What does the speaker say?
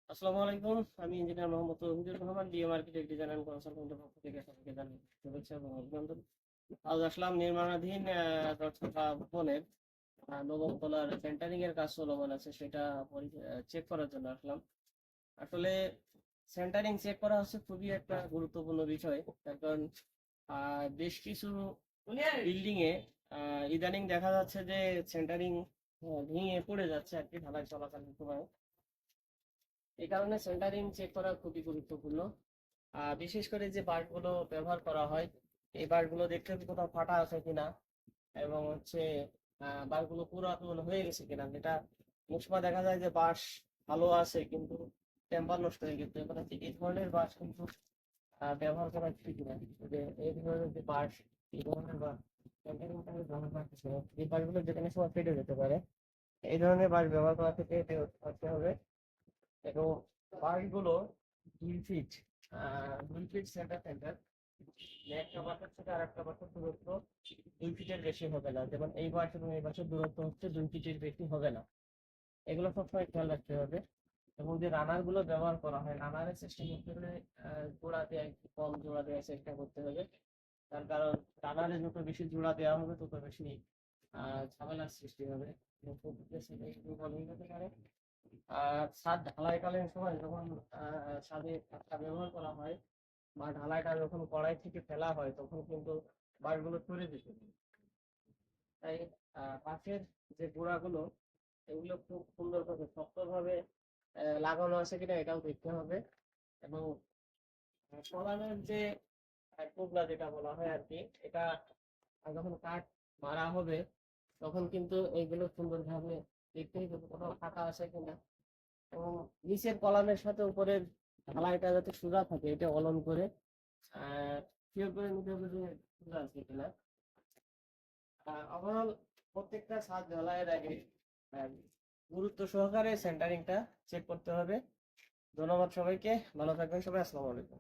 আসসালামু আলাইকুম। আমি engineer Mohammad Tauhidur Rahman, DM architect design and কনসালটেন্টের পক্ষ থেকে সবাইকে জানাই শুভেচ্ছা এবং অভিনন্দন। আজ আসলাম নির্মাণাধীন দর্শকা ভবনের নবম তলার সেন্টারিং এর কাজ চলমান আছে, সেটা চেক করার জন্য আসলাম। আসলে সেন্টারিং চেক করা হচ্ছে খুবই একটা গুরুত্বপূর্ণ বিষয়, তার কারণ বেশ কিছু বিল্ডিং এ ইদানিং দেখা যাচ্ছে যে সেন্টারিং ভেঙে পড়ে যাচ্ছে আর কি ঢালাই চলাকালীন সময়। এই কারণে সেন্টারিং চেক করা খুবই গুরুত্বপূর্ণ। বিশেষ করে যে বাঁশগুলো ব্যবহার করা হয়, এই বাঁশগুলো দেখতে হবে কোথাও ফাটা আছে কিনা, এবং হচ্ছে বাঁশগুলো পুরাতন হয়ে গেছে কিনা। যেটা অনেক সময় দেখা যায় যে বাঁশ ভালো আছে কিন্তু টেম্পার নষ্ট হয়ে গেছে, মানে এই ধরনের বাঁশ কিন্তু ব্যবহার করা ঠিক না। যে এই ধরনের যে বাঁশ, এই ধরনের বাঁশ সেন্টারিং ব্যবহার করা ঠিক না। এই বাঁশগুলো যেখানে সময় ফেটে যেতে পারে, এই ধরনের বাঁশ ব্যবহার করা থেকে থাকতে হবে। এবং বাঁশগুলো 2 ফিট, 2 ফিট সেন্টার সেন্টার, একটা বাঁশের থেকে আর একটা বাঁশের দূরত্ব 2 ফিটের বেশি হবে না। যেমন এই বাঁশ এবং এই বাঁশের দূরত্ব হচ্ছে 2 ফিটের বেশি হবে না। এগুলো সবসময় খেয়াল রাখতে হবে। এবং যে রানার গুলো ব্যবহার করা হয়, রানারের চেষ্টা করতে হলে জোড়া দেওয়া একটু কম জোড়া দেওয়ার চেষ্টা করতে হবে। তার কারণ রানারে যত বেশি জোড়া দেওয়া হবে তত বেশি ঝামেলার সৃষ্টি হবে এবং পদ্ধতিতে সেটা একটু দুর্বল হয়ে যেতে পারে। আর ছাদ ঢালাইকালীন সময় যখন ছাদে কাঠটা ব্যবহার করা হয় বা ঢালাইটা যখন কড়াই থেকে ফেলা হয়, তখন কিন্তু বাঁশগুলো চড়ে যেতে পারে। তাই পাশের যে গোড়াগুলো, এগুলো খুব সুন্দরভাবে শক্তভাবে লাগানো আছে কিনা এটাও দেখতে হবে। এবং কলামের যে টুকরা যেটা বলা হয় আর কি, এটা যখন কাঠ মারা হবে তখন কিন্তু এইগুলো সুন্দরভাবে দেখতে হবে কোথাও ফাঁকা আছে কিনা। এবং নিচের কলামের সাথে উপরের ঢালাইটা যাতে সোজা থাকে এটা অলন করে শিওর করে নিতে হবে যে সোজা আছে কিনা। ওভারঅল প্রত্যেকটা ছাদ ঢালাইয়ের আগে আহ, গুরুত্ব সহকারে সেন্টারিংটা চেক করতে হবে। ধন্যবাদ সবাইকে, ভালো থাকবেন সবাই, আসসালামু আলাইকুম।